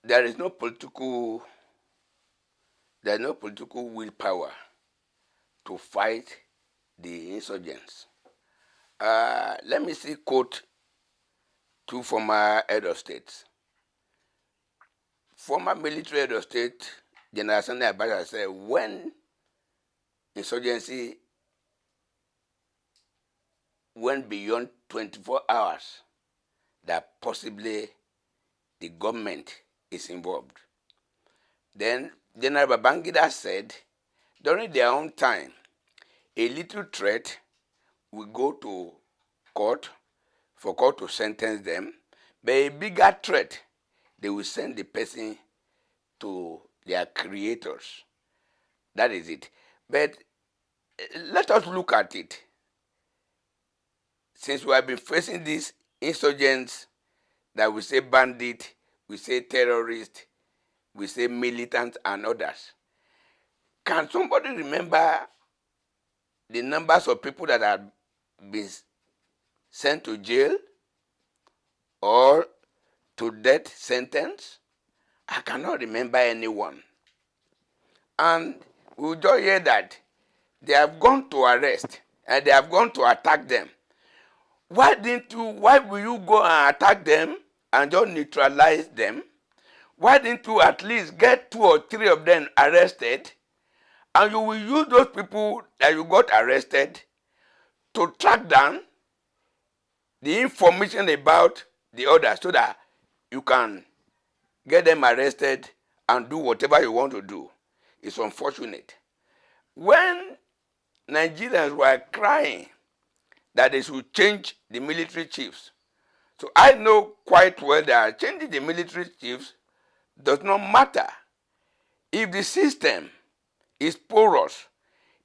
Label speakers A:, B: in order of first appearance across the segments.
A: there is no political willpower to fight the insurgents. Let me see quote two former head of states. Former military head of state, General Sani Abacha, said when insurgency went beyond 24 hours, that possibly the government is involved. Then General Babangida said, during their own time, a little threat will go to court for court to sentence them, but a bigger threat, they will send the person to their creators. That is it. But let us look at it. Since we have been facing these insurgents that we say bandit, we say terrorist, we say militant and others, can somebody remember the numbers of people that have been sent to jail or to death sentence? I cannot remember anyone. And we will just hear that they have gone to arrest and they have gone to attack them. Why will you go and attack them and just neutralize them? Why didn't you at least get 2 or 3 of them arrested, and you will use those people that you got arrested to track down the information about the others so that you can get them arrested and do whatever you want to do? It's unfortunate. When Nigerians were crying that they should change the military chiefs, so I know quite well that changing the military chiefs does not matter. If the system is porous,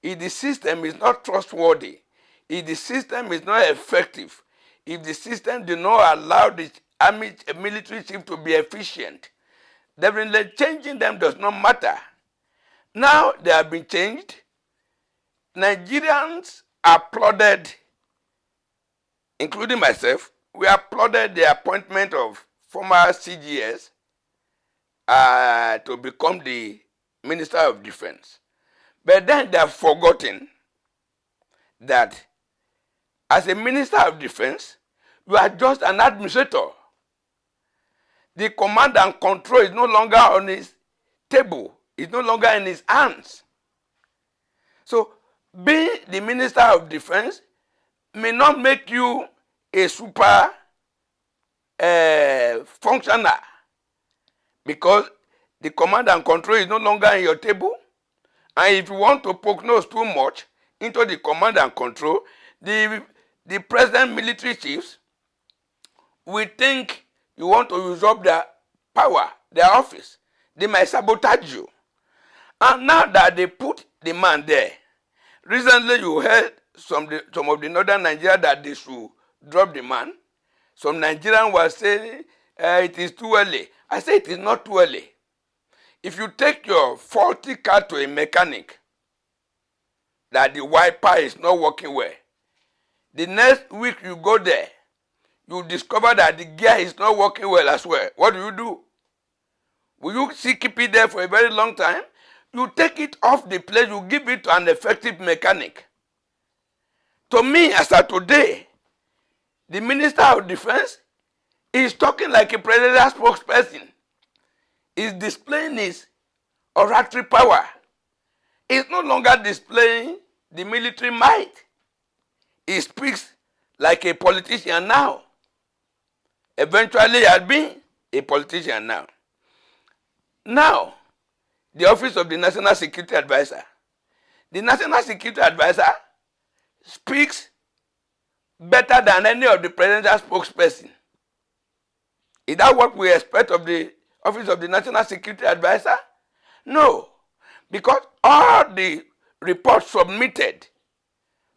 A: if the system is not trustworthy, if the system is not effective, if the system does not allow the military chief to be efficient, definitely changing them does not matter. Now they have been changed. Nigerians applauded, including myself, we applauded the appointment of former CGS to become the Minister of Defense. But then they have forgotten that as a Minister of Defense, you are just an administrator. The command and control is no longer on his table. It's no longer in his hands. So being the Minister of Defense may not make you a super functioner, because the command and control is no longer in your table. And if you want to poke nose too much into the command and control, the present military chiefs will think you want to usurp their power, their office. They might sabotage you. And now that they put the man there, recently you heard some of the northern Nigeria that they should drop the man. Some Nigerians were saying it is too early. I say it is not too early. If you take your faulty car to a mechanic, that the wiper is not working well, the next week you go there, you discover that the gear is not working well as well. What do? Will you still keep it there for a very long time? You take it off the place, you give it to an effective mechanic. To me, as of today, the Minister of Defense is talking like a presidential spokesperson. He's displaying his oratory power. He's no longer displaying the military might. He speaks like a politician now. Eventually, he has been a politician now. Now, the Office of the National Security Advisor. The National Security Advisor speaks better than any of the presidential spokesperson. Is that what we expect of the Office of the National Security Advisor? No, because all the reports submitted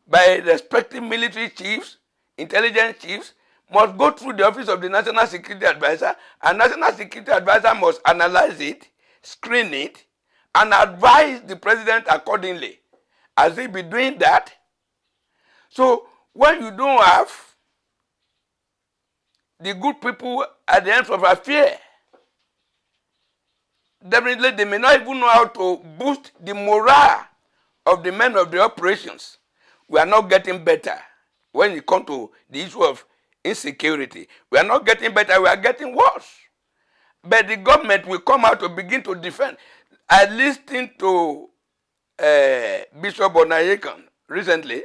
A: by respective military chiefs, intelligence chiefs, must go through the Office of the National Security Advisor, and National Security Advisor must analyze it, screen it, and advise the president accordingly. As he be doing that. So when you don't have the good people at the end of affair, definitely they may not even know how to boost the morale of the men of the operations. We are not getting better when it comes to the issue of insecurity. We are not getting better, we are getting worse. But the government will come out to begin to defend. I listened to Bishop Lekan recently.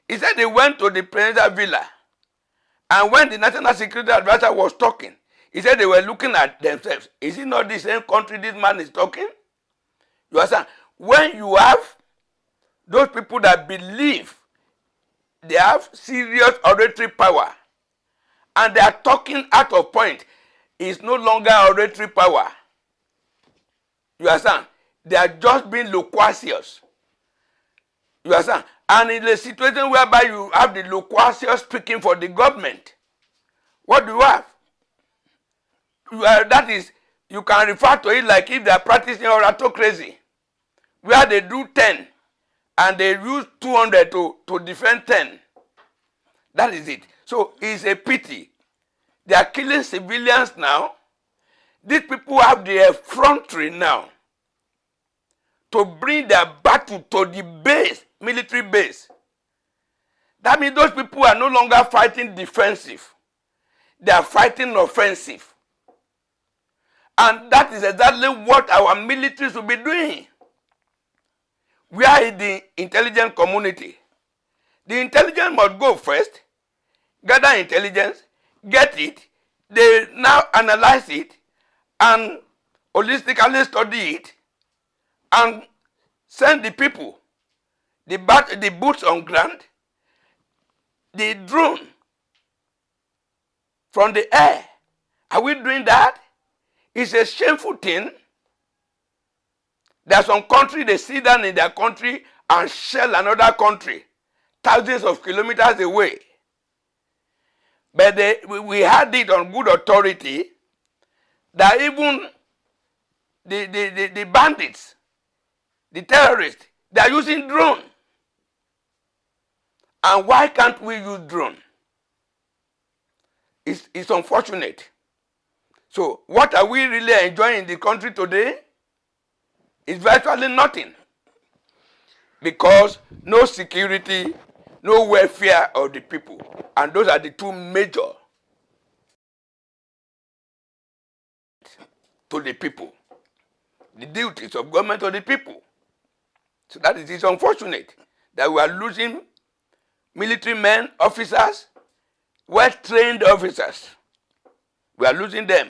A: He said they went to the presidential villa, and when the national security advisor was talking, he said they were looking at themselves. Is it not the same country this man is talking? You understand? When you have those people that believe they have serious oratory power, and they are talking out of point, it's no longer oratory power. You understand? They are just being loquacious. You understand? And in a situation whereby you have the loquacious speaking for the government, what do you have? That is, you can refer to it like if they are practicing oratocracy, where they do 10 and they use 200 to defend 10. That is it. So it's a pity. They are killing civilians now. These people have the effrontery now to bring their battle to the base, military base. That means those people are no longer fighting defensive. They are fighting offensive. And that is exactly what our militaries will be doing. We are in the intelligence community. The intelligence must go first, gather intelligence, get it, they now analyze it, and holistically study it, and send the people, the boots on ground, the drone from the air. Are we doing that? It's a shameful thing. There are some countries, they sit down in their country and shell another country, thousands of kilometers away. But we had it on good authority that even the bandits, the terrorists, they are using drone. And why can't we use drone? It's unfortunate. So what are we really enjoying in the country today? It's virtually nothing. Because no security, no welfare of the people. And those are the two major to the people. The duties of government to the people. So that it is unfortunate that we are losing military men, officers, well-trained officers. We are losing them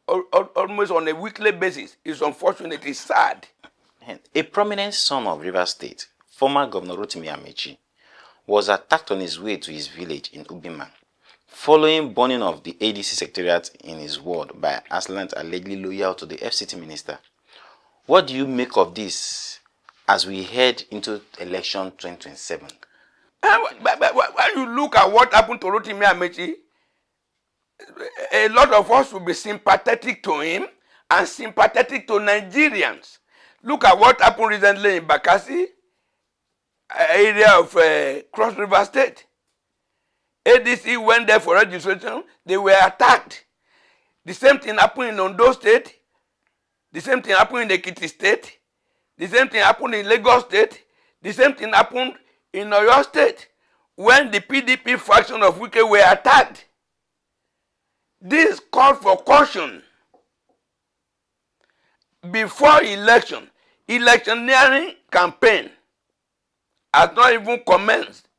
A: almost on a weekly basis. It's unfortunate, it's sad.
B: A prominent son of Rivers State, former Governor Rotimi Amaechi, was attacked on his way to his village in Ubima, following burning of the ADC secretariat in his ward by assailants allegedly loyal to the FCT minister. What do you make of this as we head into election 2027?
A: When you look at what happened to Rotimi Amaechi, a lot of us will be sympathetic to him and sympathetic to Nigerians. Look at what happened recently in Bakassi, area of Cross River State. ADC went there for registration, they were attacked. The same thing happened in Ondo State, the same thing happened in Ekiti State, the same thing happened in Lagos State, the same thing happened in Oyo State, when the PDP faction of Wike were attacked. This called for caution. Before election, electioneering campaign has not even commenced.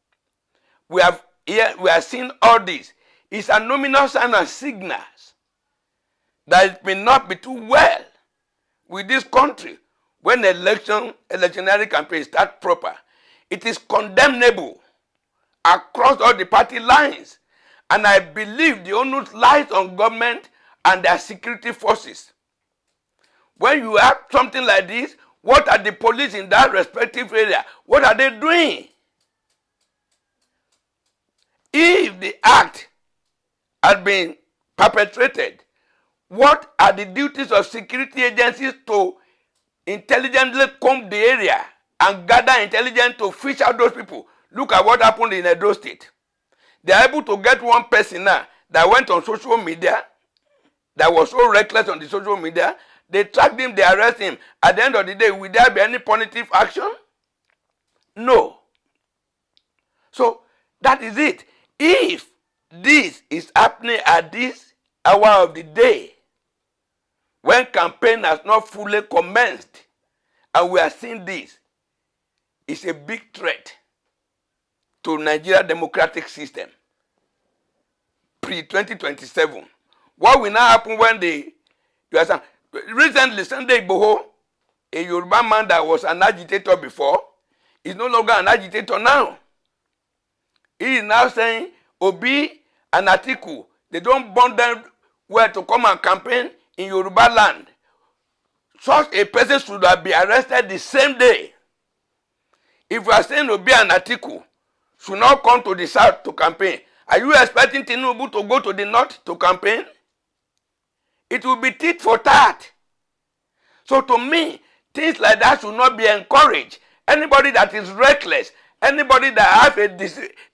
A: We are seeing all this. It's a nominal sign and signals that it may not be too well with this country when electioneering campaign start proper. It is condemnable across all the party lines. And I believe the onus lies on government and their security forces. When you have something like this, what are the police in that respective area? What are they doing? If the act has been perpetrated, what are the duties of security agencies to intelligently comb the area and gather intelligence to fish out those people? Look at what happened in Edo State. They are able to get one person now that went on social media, that was so reckless on the social media, they track him, they arrest him. At the end of the day, will there be any punitive action? No. So that is it. If this is happening at this hour of the day, when campaign has not fully commenced, and we are seeing this, it's a big threat to Nigeria democratic system pre-2027. What will now happen when recently Sunday Igboho, a Yoruba man that was an agitator before, is no longer an agitator now. He is now saying Obi and Atiku, they don't bond them where to come and campaign in Yoruba land. Such a person should have been arrested the same day. If you are saying Obi and Atiku should not come to the south to campaign, are you expecting Tinubu to go to the north to campaign? It will be tit for tat. So to me, things like that should not be encouraged. Anybody that is reckless, anybody that has a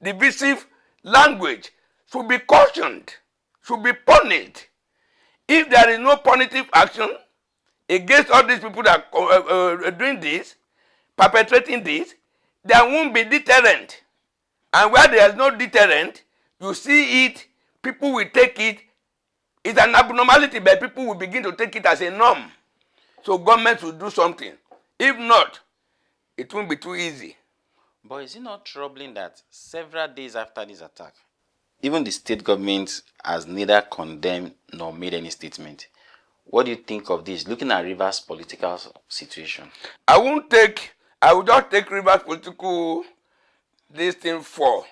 A: divisive language should be cautioned, should be punished. If there is no punitive action against all these people that are doing this, perpetrating this, there won't be deterrent. And where there is no deterrent, you see it, people will take it. It's an abnormality, but people will begin to take it as a norm. So government will do something. If not, it won't be too easy.
B: But is it not troubling that several days after this attack, even the state government has neither condemned nor made any statement? What do you think of this, looking at Rivers' political situation?
A: I will just take Rivers' political this thing for.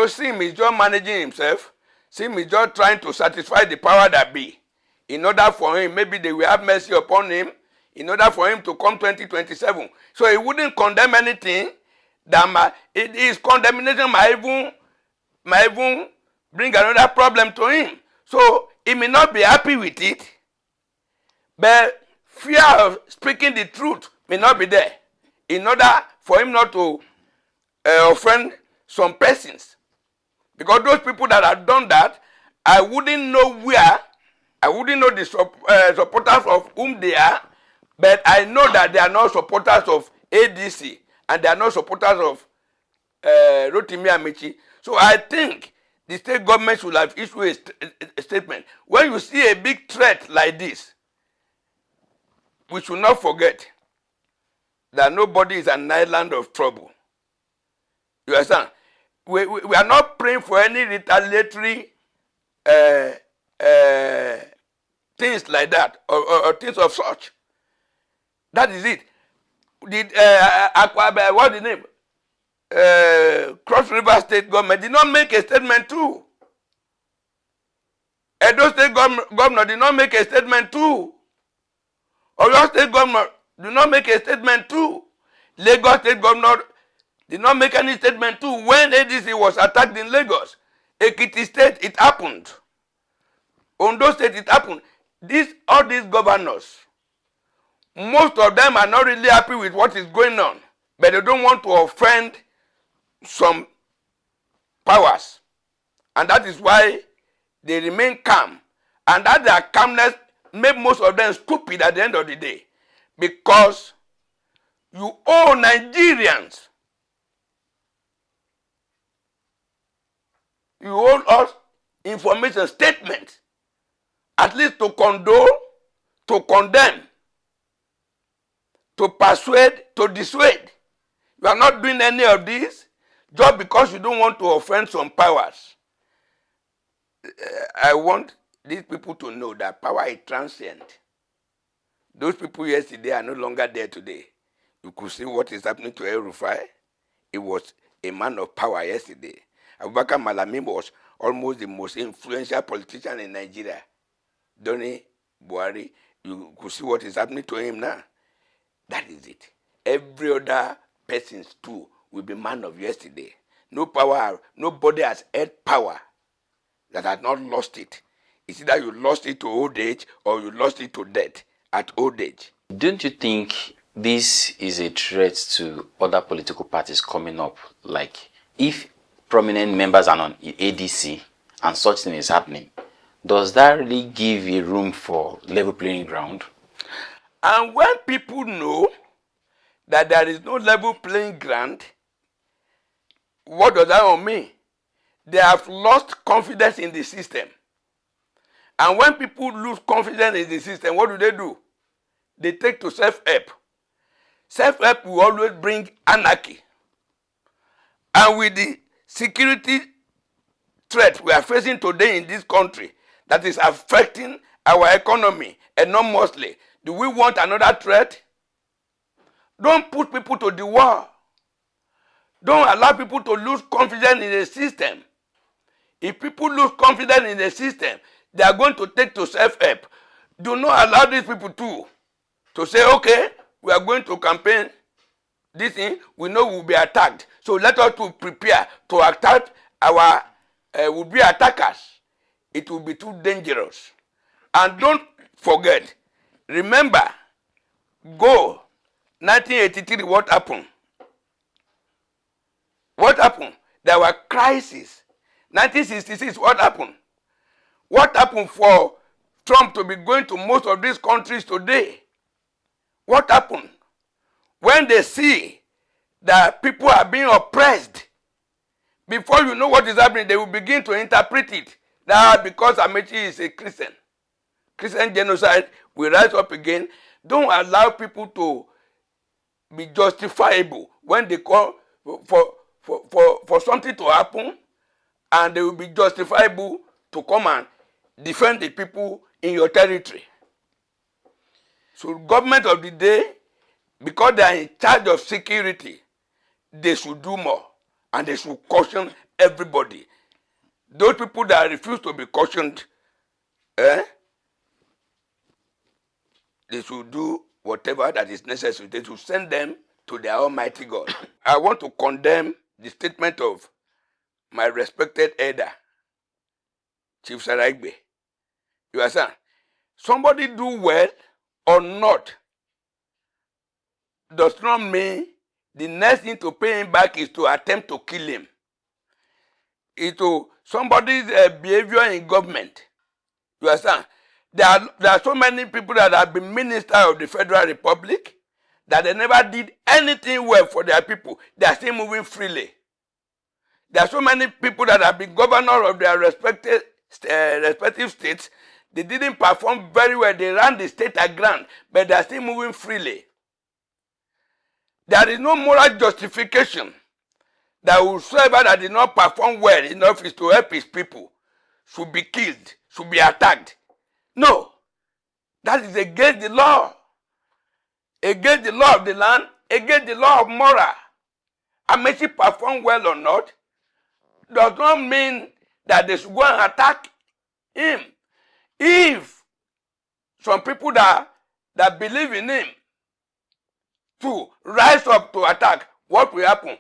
A: Sim is just managing himself. Sim is just trying to satisfy the power that be. In order for him, maybe they will have mercy upon him, in order for him to come 2027. So he wouldn't condemn anything. His condemnation might even bring another problem to him. So he may not be happy with it, but fear of speaking the truth may not be there. In order for him not to offend some persons. Because those people that have done that, I wouldn't know where, I wouldn't know the supporters of whom they are, but I know that they are not supporters of ADC, and they are not supporters of Rotimi Amaechi. So I think the state government should have issued a statement. When you see a big threat like this, we should not forget that nobody is an island of trouble. You understand? We are not praying for any retaliatory things like that or things of such. That is it. Did what's the name? Cross River State government did not make a statement too. Edo State governor did not make a statement too. Oyo State governor did not make a statement too. Lagos State governor did not make any statement too. When ADC was attacked in Lagos, Ekiti State, it happened. Ondo State, it happened. All these governors, most of them are not really happy with what is going on, but they don't want to offend some powers. And that is why they remain calm. And that their calmness made most of them stupid at the end of the day. Because you owe Nigerians, you owe us information statements, at least to condole, to condemn, to persuade, to dissuade. You are not doing any of this just because you don't want to offend some powers. I want these people to know that power is transient. Those people yesterday are no longer there today. You could see what is happening to El-Rufai. He was a man of power yesterday. Abubakar Malami was almost the most influential politician in Nigeria. Doni Buhari, you could see what is happening to him now. That is it. Every other person too will be man of yesterday. No power, nobody has had power that has not lost it. It's either you lost it to old age or you lost it to death at old age.
B: Don't you think this is a threat to other political parties coming up? Like, if prominent members are on ADC and such thing is happening, does that really give a room for level playing ground?
A: And when people know that there is no level playing ground, what does that mean? They have lost confidence in the system. And when people lose confidence in the system, what do? They take to self-help. Self-help will always bring anarchy. And with the security threat we are facing today in this country that is affecting our economy enormously, do we want another threat? Don't put people to the wall. Don't allow people to lose confidence in the system. If people lose confidence in the system, they are going to take to self-help. Do not allow these people to say, okay, we are going to campaign this thing, we know we will be attacked. So let us to prepare to attack our would-be attackers. It will be too dangerous. And don't forget, remember, go 1983, what happened? What happened? There were crises. 1966, what happened? What happened for Trump to be going to most of these countries today? What happened? When they see that people are being oppressed, before you know what is happening, they will begin to interpret it. That because Amaechi is a Christian. Christian genocide will rise up again. Don't allow people to be justifiable when they call for something to happen, and they will be justifiable to come and defend the people in your territory. So government of the day, because they are in charge of security, they should do more, and they should caution everybody. Those people that refuse to be cautioned, they should do whatever that is necessary. They should send them to their Almighty God. I want to condemn the statement of my respected elder, Chief Igboho. You understand? Somebody do well or not does not mean the next thing to pay him back is to attempt to kill him. It's to somebody's behavior in government. You understand? There are so many people that have been minister of the Federal Republic that they never did anything well for their people. They are still moving freely. There are so many people that have been governor of their respective states. They didn't perform very well. They ran the state aground, but they are still moving freely. There is no moral justification that whosoever that did not perform well in office to help his people should be killed, should be attacked. No, that is against the law. Against the law of the land, against the law of moral. Amaechi perform well or not does not mean that they should go and attack him. If some people that believe in him to rise up to attack, what will happen?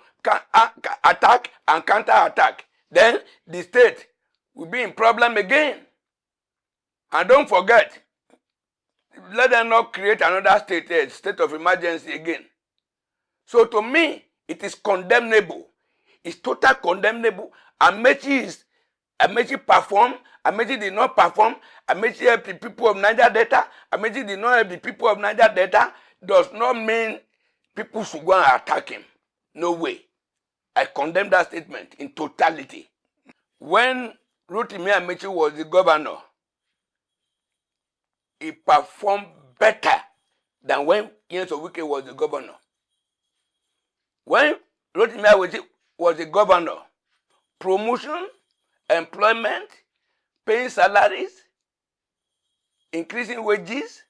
A: Attack and counter-attack. Then the state will be in problem again. And don't forget, let them not create another state of emergency again. So to me, it is condemnable. It's total condemnable. Amaechi performed. Amaechi did not perform. Amaechi helped the people of Niger Delta. Amaechi did not help the people of Niger Delta. Does not mean people should go and attack him. No way. I condemn that statement in totality. When Rotimi Amaechi was the governor, he performed better than when Wike was the governor. When Rotimi Amaechi was the governor, promotion, employment, paying salaries, increasing wages,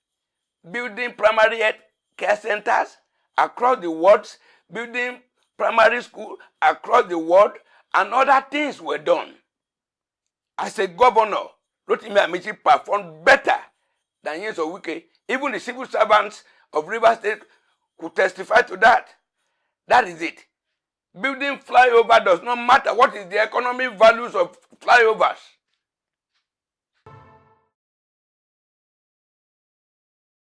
A: building primary health care centers across the wards, building primary school across the world, and other things were done. As a governor, Rotimi Amaechi performed better than Wike. Even the civil servants of Rivers State could testify to that. That is it. Building flyover does not matter what is the economic values of flyovers.